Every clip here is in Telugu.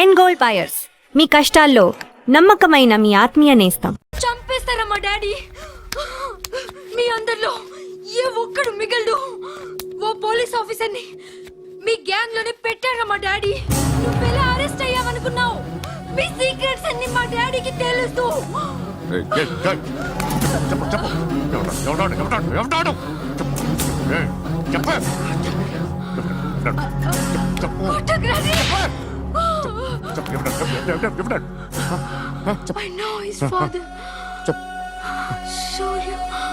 అండ్ గోల్డ్ బయర్స్, మీ కష్టాల్లో నమ్మకమైన మీ ఆత్మీయ నేస్తం. చంపేస్తారా మా డాడీ? మీ అందరిలో ఏ ఒక్కడు మిగలడు. ఓ పోలీస్ ఆఫీసర్ని మీ గ్యాంగ్ లోనే పెట్టారా మా డాడీ? నువ్వెలా అరెస్ట్ అయ్యావనుకున్నావు? మీ సీక్రెట్స్ అన్ని మా డాడీకి తెలుసు. I know his father.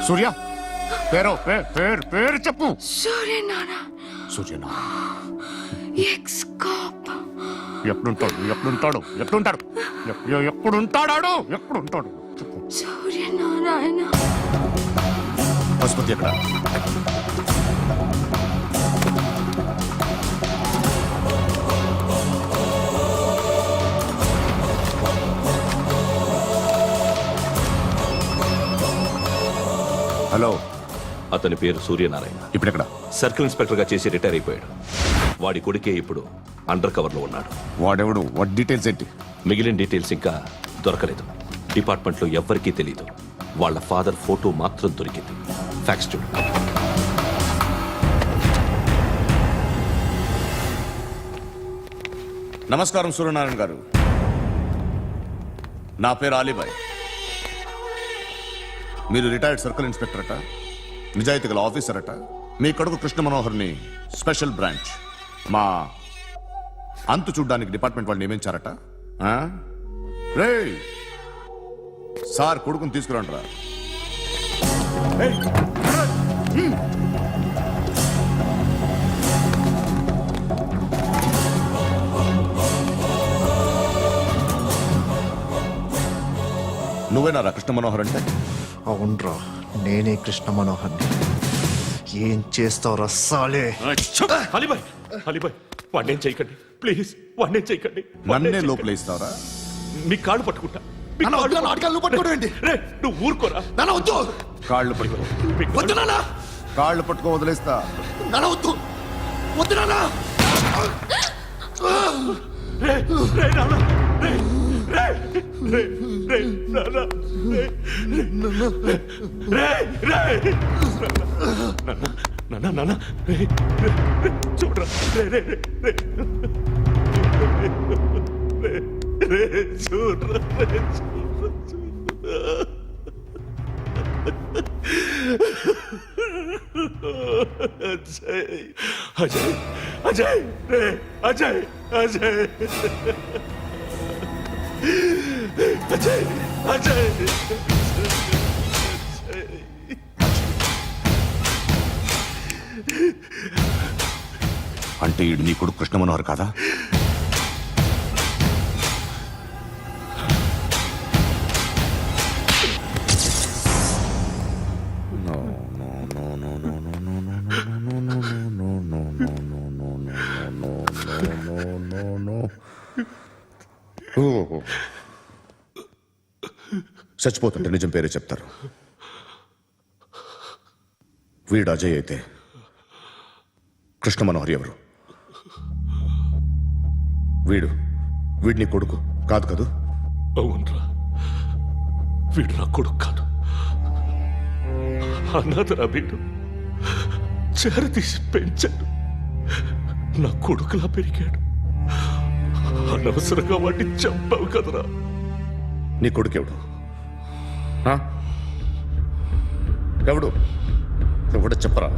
Surya పేరు చెప్పు. సూర్యనారాయణ. Suryanarayana ex cop. ఎప్పుడుంటాడు చెప్పు. సూర్యనారాయణ. ఆసుపత్రి ఎక్కడ? హలో, అతని పేరు సూర్యనారాయణ. ఇప్పుడెక్కడ? సర్కిల్ ఇన్స్పెక్టర్ గా చేసి రిటైర్ అయిపోయాడు. వాడి కొడుకే ఇప్పుడు అండర్ కవర్ లో ఉన్నాడు. వాడెవడు? వాట్ డీటెయిల్స్ ఏంటి? మిగిలిన డీటెయిల్స్ ఇంకా దొరకలేదు. డిపార్ట్మెంట్ లో ఎవ్వరికీ తెలియదు. వాళ్ళ ఫాదర్ ఫోటో మాత్రం దొరికింది. ఫ్యాక్స్ చూడు. నమస్కారం సూర్యనారాయణ గారు. నా పేరు అలీబాయ్. మీరు రిటైర్డ్ సర్కిల్ ఇన్స్పెక్టర్ అట, నిజాయితీ గల ఆఫీసర్ అట. మీ కొడుకు కృష్ణ మనోహర్ని స్పెషల్ బ్రాంచ్ మా అంతు చూడ్డానికి డిపార్ట్మెంట్ వాళ్ళు నియమించారట. రే సార్, కొడుకుని తీసుకురండిరా. నువ్వేనారా కృష్ణ మనోహర్ అంటే? అవునరా, నేనే కృష్ణ మనోహర్ని. ఏం చేస్తావు రస్సాలే? అలీబాయ్ వాడినేం చేయకండి ప్లీజ్, వాడినేం చేయకండి. నన్నే లోపల ఇస్తావరా? మీ కాళ్ళు పట్టుకుంటా. నువ్వు ఊరుకోరా. కాళ్ళు పట్టుకో. కాళ్ళు పట్టుకో వదిలేస్తా. చూడరా, అజయ్ అజయ్ అజయ్ అజయ్ అజయ్ అజయ్. అంటే ఈడు నీ కొడుకు కృష్ణ మనోహర్ కాదా? చచ్చిపోతుంటే నిజం పేరే చెప్తారు. వీడు అజయ్ అయితే కృష్ణ మనోహర్ ఎవరు? వీడిని కొడుకు కాదు కదూ? అవునరా, వీడు నా కొడుకు కాదు. అన్నదరా వీడు. చేరతీసి పెంచాడు. నా కొడుకులా పెరిగాడు. అనవసరంగా వాడిని చంపావు కదరా. నీ కొడుకు ఎవడు? ఎవడు? ఎవడు చెప్పరా?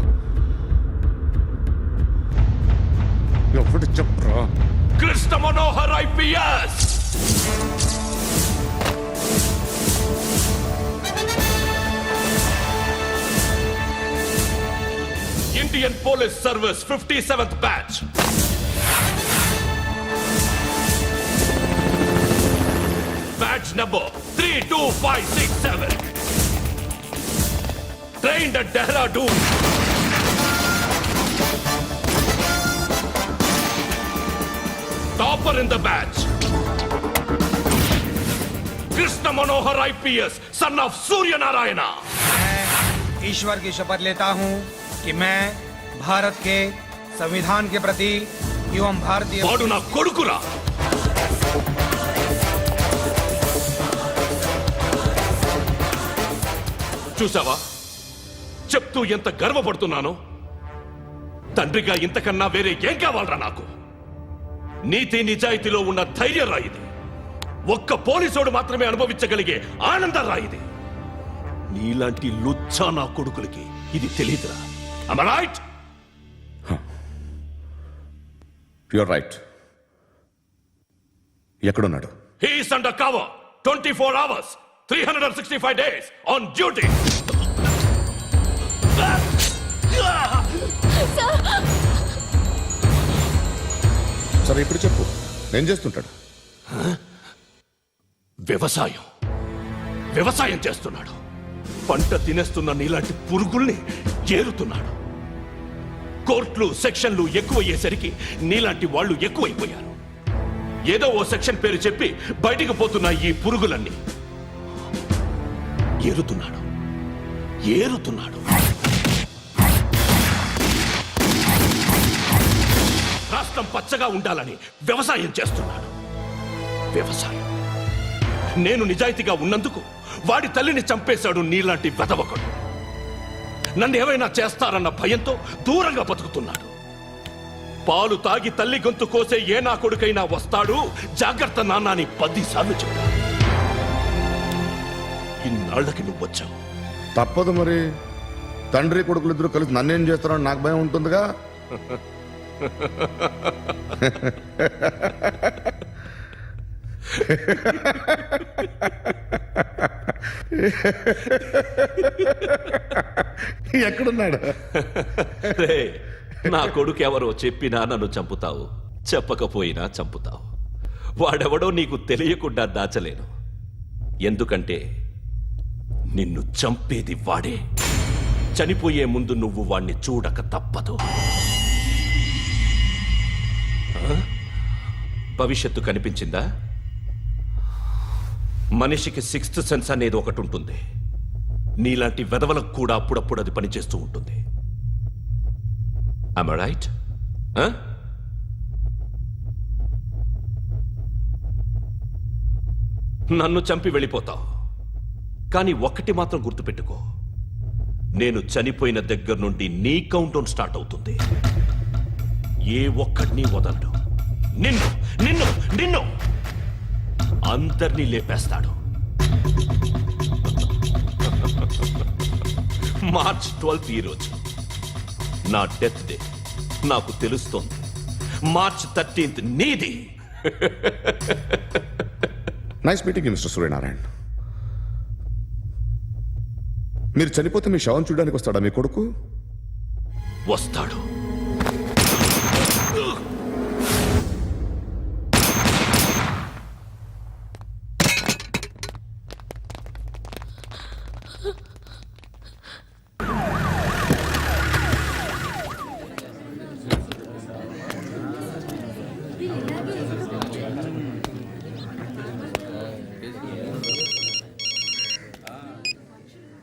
ఎవడు చెప్పరా? Krishna Manohar IPS. Indian police service 57th batch. Batch number 32567. Trained at Dehradun. Topper in the batch. Krishna Manohar IPS, son of Surya Narayana. मैं ईश्वर की शपथ लेता हूं कि मैं भारत के संविधान के प्रति एवं भारतीय वाडु ना कोडुकुरा చూసావా చెప్తూ ఎంత గర్వపడుతున్నానో. తండ్రిగా ఇంతకన్నా వేరే ఏం కావాలరా నాకు? నీతి నిజాయితీలో ఉన్న ధైర్యం రాయిది. ఒక్క పోలీసోడు మాత్రమే అనుభవించగలిగే ఆనందం రాయిది. నీలాంటి లుచ్చా నా కొడుకులకి ఇది తెలియదురా. Am I right? You're right. ఎక్కడున్నాడు? He is under cover 24 hours 365 days on duty. సరే ఇప్పుడు చెప్పు, ఏం చేస్తుంటాడు? వ్యవసాయం చేస్తున్నాడు. పంట తినేస్తున్న నీలాంటి పురుగుల్ని ఏరుతున్నాడు. కోర్టులు సెక్షన్లు ఎక్కువయ్యేసరికి నీలాంటి వాళ్ళు ఎక్కువైపోయారు. ఏదో ఓ సెక్షన్ పేరు చెప్పి బయటికి పోతున్న ఈ పురుగులన్నీ ఏరుతున్నాడు. రాష్ట్రం పచ్చగా ఉండాలని వ్యవసాయం చేస్తున్నాడు. నేను నిజాయితీగా ఉన్నందుకు వాడి తల్లిని చంపేశాడు నీలాంటి వెధవకుడు. నన్ను ఏమైనా చేస్తారన్న భయంతో దూరంగా బతుకుతున్నాడు. పాలు తాగి తల్లి గొంతు కోసే ఏ నా కొడుకైనా వస్తాడు, జాగ్రత్త నాన్న అని 10 సార్లు చెప్పాడు. ఇన్నాళ్లకి నువ్వు వచ్చావు. తప్పదు మరి. తండ్రి కొడుకులు ఇద్దరు కలిసి నన్నేం చేస్తారని నాకు భయం ఉంటుందిగా. ఎక్కడున్నాడు? రే, నా కొడుకు ఎవరో చెప్పినా నన్ను చంపుతావు, చెప్పకపోయినా చంపుతావు. వాడెవడో నీకు తెలియకుండా దాచలేను. ఎందుకంటే నిన్ను చంపేది వాడే. చనిపోయే ముందు నువ్వు వాణ్ణి చూడక తప్పదు. భవిష్యత్తు కనిపించిందా? మనిషికి 6th సెన్స్ అనేది ఒకటి ఉంటుంది. నీలాంటి వెధవలకు కూడా అప్పుడప్పుడు అది పనిచేస్తూ ఉంటుంది. Am I right? నన్ను చంపి వెళ్ళిపోతావు. కానీ ఒక్కటి మాత్రం గుర్తుపెట్టుకో, నేను చనిపోయిన దగ్గర నుండి నీ కౌంటౌన్ స్టార్ట్ అవుతుంది. ఏ ఒక్కడిని వదలడు. నిన్ను అందరినీ లేపేస్తాడు. మార్చ్ 12th ఈ రోజు నా డెత్ డే. నాకు తెలుస్తోంది. మార్చ్ 13th నీది. Nice meeting mister Suryanarayan. మీరు చనిపోతే మీ శవం చూడడానికి వస్తాడా మీ కొడుకు? వస్తాడు.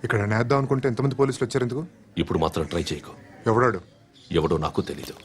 ఇక్కడ నేద్దాం అనుకుంటే ఎంతమంది పోలీసులు వచ్చారు ఎందుకు? ఇప్పుడు మాత్రం ట్రై చేయకు. ఎవడాడు? ఎవడో నాకు తెలీదు.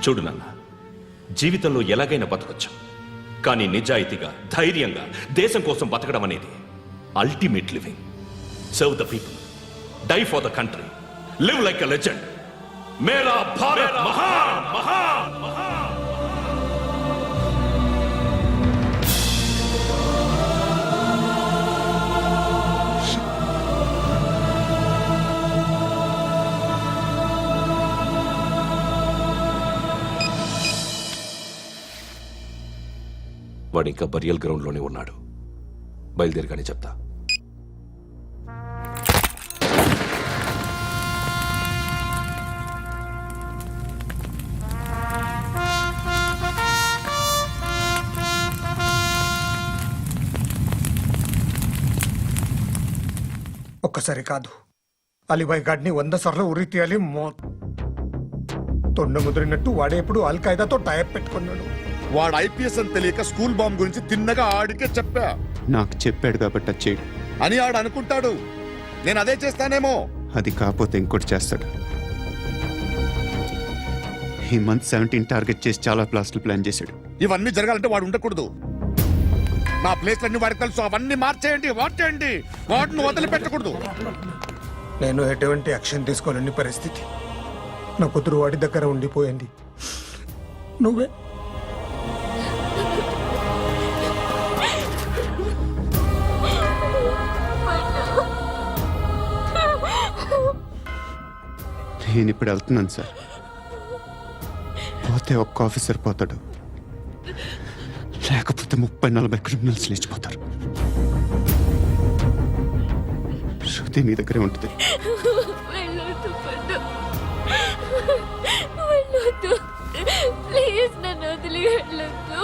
చూడు నాన్న, జీవితంలో ఎలాగైనా బతకొచ్చు, కానీ నిజాయితీగా ధైర్యంగా దేశం కోసం బతకడం అనేది ultimate living. Serve the people, die for the country, live like a legend. మేరా భారత్ మహాన్ మహాన్ మహాన్. వాడు ఇంకా బరియల్ గ్రౌండ్లోనే ఉన్నాడు. బయలుదేరగానే చెప్తా. ఒక్కసారి కాదు, అలీబాయ్ గాడిని 100 సార్లు ఉరి తీయాలి. తొండ ముదిరినట్టు వాడే ఎప్పుడు అల్ ఖైదాతో టైప్ పెట్టుకున్నాడు. వాడు ఐపీఎస్ అని తెలియక స్కూల్ బాంబ్ గురించి తిన్నగా ఆడికే చెప్పా నాకు చెప్పాడు కాబట్టి అది చేయడు. అని ఆడు అనుకుంటాడు. నేను అదే చేస్తానేమో. అది కాకపోతే ఇంకోటి చేస్తాడు. ఈ మంత్ 17 టార్గెట్ చేసి చాలా ప్లాస్టులు ప్లాన్ చేశాడు. ఇవన్నీ జరగాలంటే వాడు ఉండకూడదు. నా ప్లేస్లన్నీ వాడికి తెలుసు. అవన్నీ మార్చేయండి, వాటేయండి. వాటిని వదిలిపెట్టకూడదు. నేను ఎటువంటి యాక్షన్ తీసుకోలేని పరిస్థితి. నా కూతురు వాడి దగ్గర ఉండిపోయింది. నువ్వే నేను ఇప్పుడు వెళ్తున్నాను సార్. పోతే ఒక్క ఆఫీసర్ పోతాడు, లేకపోతే 30-40 క్రిమినల్స్ లేచిపోతారు. శృతి మీ దగ్గరే ఉంటుంది. వెళ్ళొద్దు పండు, వెళ్ళొద్దు ప్లీజ్, నన్ను వదిలి వెళ్ళొద్దు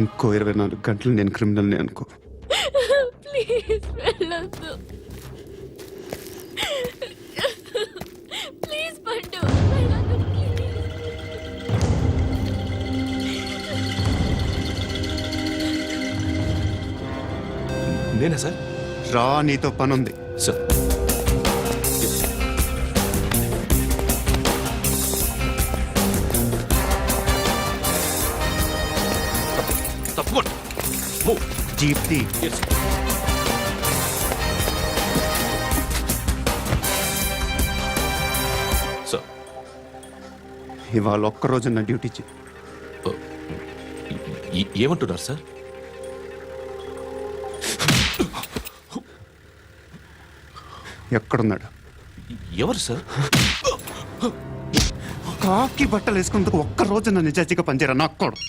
ఇంకో 24 గంటలు నేను క్రిమినల్ని అనుకో. ప్లీజ్ వెళ్ళొద్దు ప్లీజ్ పండు, వెళ్ళొద్దు ప్లీజ్. నేనా సార్? రా, నీతో పని ఉంది. సార్, తప్పకుండా. Move. జీప్తి Yes. సార్, ఇవాళ ఒక్కరోజు నా డ్యూటీ చేయి. ఏమంటున్నారు సార్? ఎక్కడున్నాడు? ఎవరు సార్? కాకి బట్టలు వేసుకున్నందుకు ఒక్కరోజు నా నిజాయితీగా పనిచేయరా నా కొడుకు.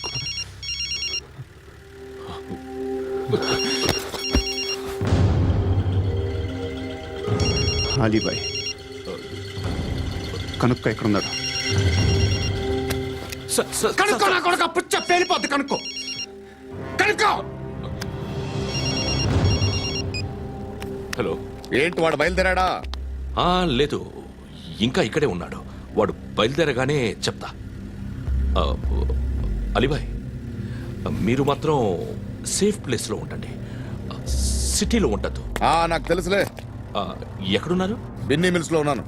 అలీబాయ్ కనుక్కో, ఎక్కడున్నాడు? కనుక్కో నా కొడుకు. పుచ్చ పేలిపోద్ది. కనుక్కో, కనుక్కో. హలో. ఏంటి వాడు బయలుదేరాడా? లేదు, ఇంకా ఇక్కడే ఉన్నాడు. వాడు బయలుదేరగానే చెప్తా. అలీబాయ్, మీరు మాత్రం సేఫ్ ప్లేస్లో ఉండండి, సిటీలో ఉండద్దు. నాకు తెలుసులే. ఎక్కడున్నారు? బిన్నీ మిల్స్ లో ఉన్నాను.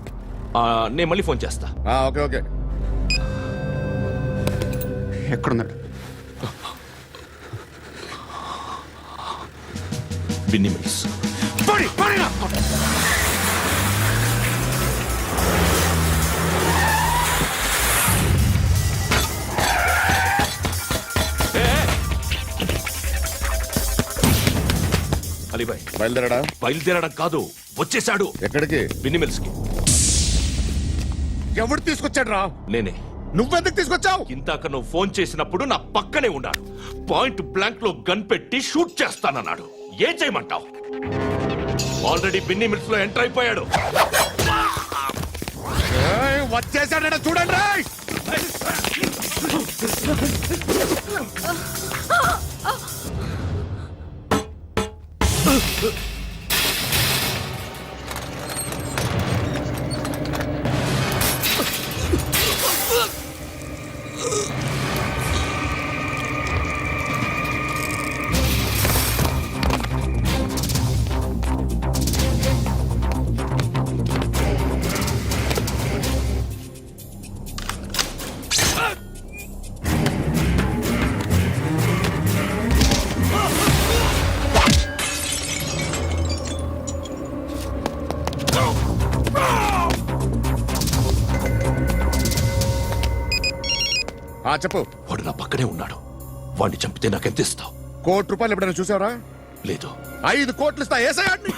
నేను మళ్ళీ ఫోన్ చేస్తా. Okay okay. ఎక్కడున్నాడు? బిన్నీ మిల్స్. అలీబాయ్ బయలుదేరాడా? బయలుదేరడం కాదు, వచ్చేశాడు. ఎక్కడికి? బిన్నీ మిల్స్ కి. ఎవడు తీసుకొచ్చాడు రా? నేనే. నువ్వెందుకు తీసుకొచ్చావు? ఇందాక నువ్వు ఫోన్ చేసినప్పుడు నా పక్కనే ఉన్నాడు. పాయింట్ బ్లాంక్ లో గన్ పెట్టి షూట్ చేస్తానన్నాడు. ఏం చేయమంటావు? ఆల్రెడీ బిన్నీ మిల్స్ లో ఎంటర్ అయిపోయాడు. వచ్చేసాడ చూడండి రా. చెప్పు. వాడు నా పక్కనే ఉన్నాడు. వాడిని చంపితే నాకెంత ఇస్తావు? ₹1,00,00,000 ఎప్పుడైనా చూసావరా? లేదు. 5 కోట్లు ఇస్తా. ఏసయాడిని.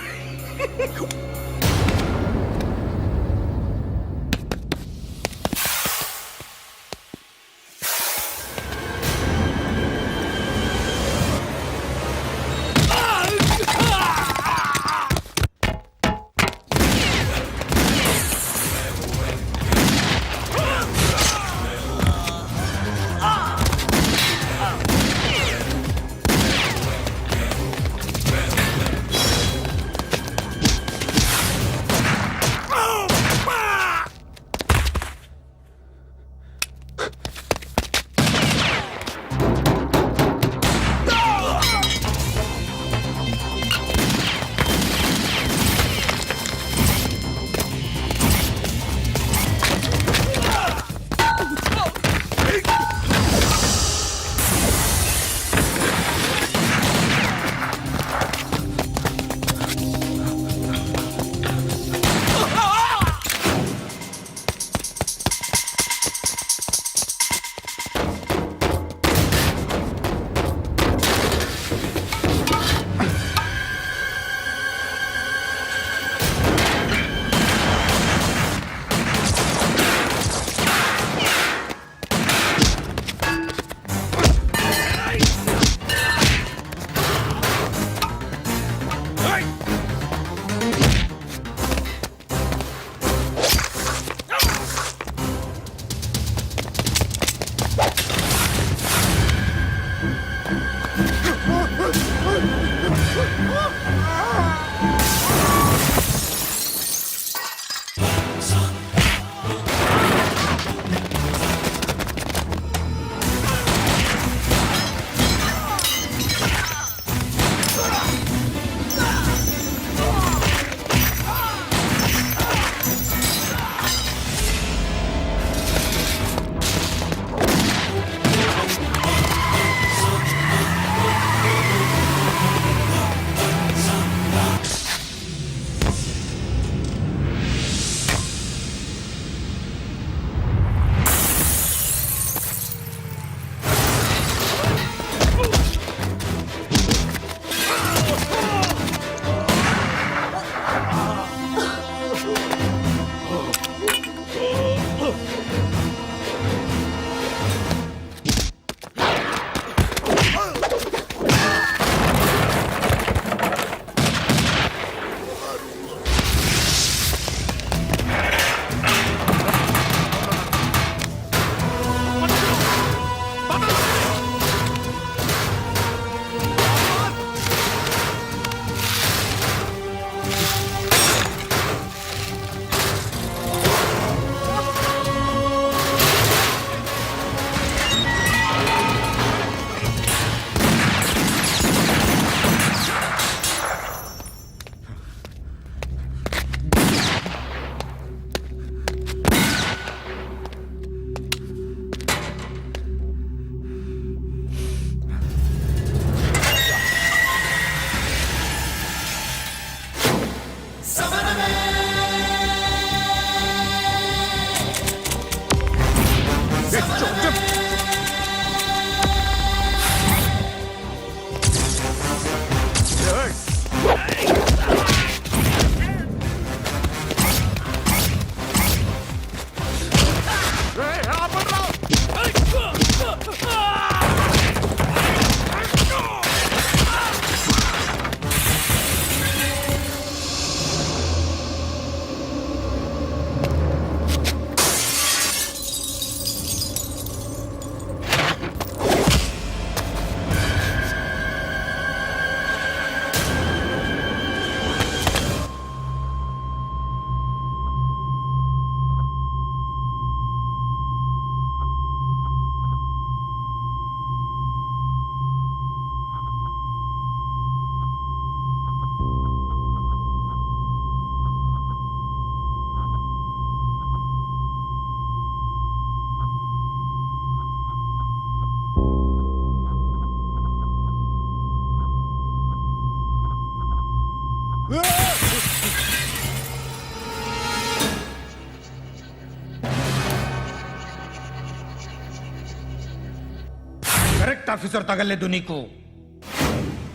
కరెక్ట్ ఆఫీసర్ తగలేదు నీకు.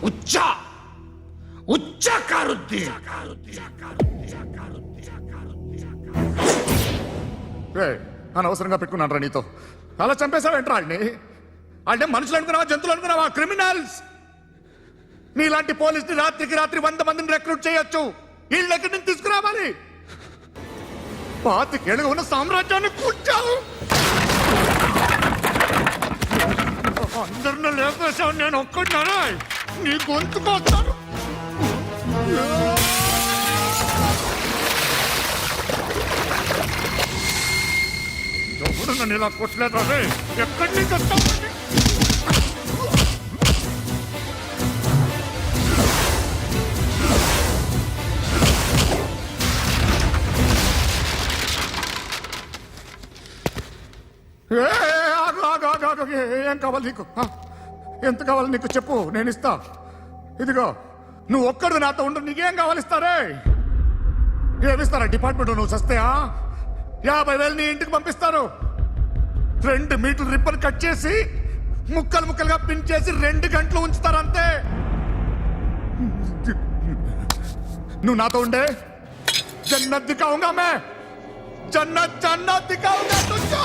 ఉచ్చ ఉచ్చ కారుద్ది. అనవసరంగా పెట్టుకున్నాను రా నీతో. అలా చంపేశావేంట్రా వాడిని? అంటే మనుషులు అనుకున్నావా, జంతువులు అనుకున్నావా? క్రిమినల్స్. నీలాంటి పోలీసుని రాత్రికి రాత్రి 100 మందిని రిక్రూట్ చేయొచ్చు. వీళ్ళు ఎక్కడి నుంచి తీసుకురావాలి? 25 ఏళ్ళుగా ఉన్న సామ్రాజ్యాన్ని కూర్చావు. అందరిని లేపేశావు, నేను ఒక్కడినారా? నీ గొంతుకొస్తాను. ఎవరు నన్ను ఇలా కొట్టలేదా? ఎక్కడి నుంచి వస్తావు? ఏం కావాలి నీకు? ఎంత కావాలి నీకు చెప్పు, నేను ఇస్తా. ఇదిగో నువ్వు ఒక్కడు నాతో ఉండు, నీకేం కావాలి ఇస్తారే? ఏమిస్తారా డిపార్ట్మెంట్? నువ్వు సస్తేయా 50,000 నీ ఇంటికి పంపిస్తారు. 2 మీటర్లు రిబ్బన్ కట్ చేసి ముక్కలు ముక్కలుగా పిన్ చేసి 2 గంటలు ఉంచుతారు అంతే. నువ్వు నాతో ఉండే జన్నత్ దిఖాऊंगा मैं, జన్నత్ జన్నత్ దిఖాऊंगा तुझको.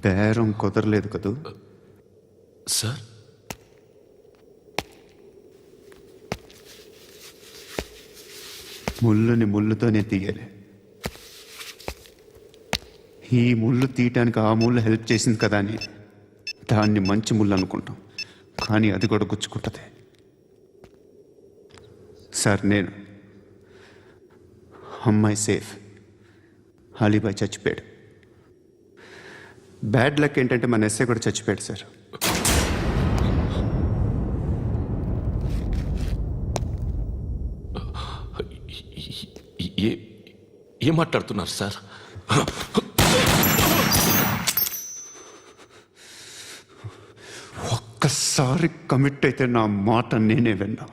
బేరం కుదరలేదు కదూ సార్? ముళ్ళుని ముళ్ళుతోనే తీయాలి. ఈ ముళ్ళు తీయటానికి ఆ ముళ్ళు హెల్ప్ చేసింది కదా అని దాన్ని మంచి ముళ్ళు అనుకుంటాం, కానీ అది కూడా గుచ్చుకుంటుంది. సార్, నేను అమ్మాయి సేఫ్, అలీబాయ్ చచ్చిపోయాడు. బ్యాడ్ లక్ ఏంటంటే మన ఎస్ఐ కూడా చచ్చిపోయాడు సార్. ఏం మాట్లాడుతున్నారు సార్? ఒక్కసారి కమిట్ అయితే నా మాట నేనే విన్నా.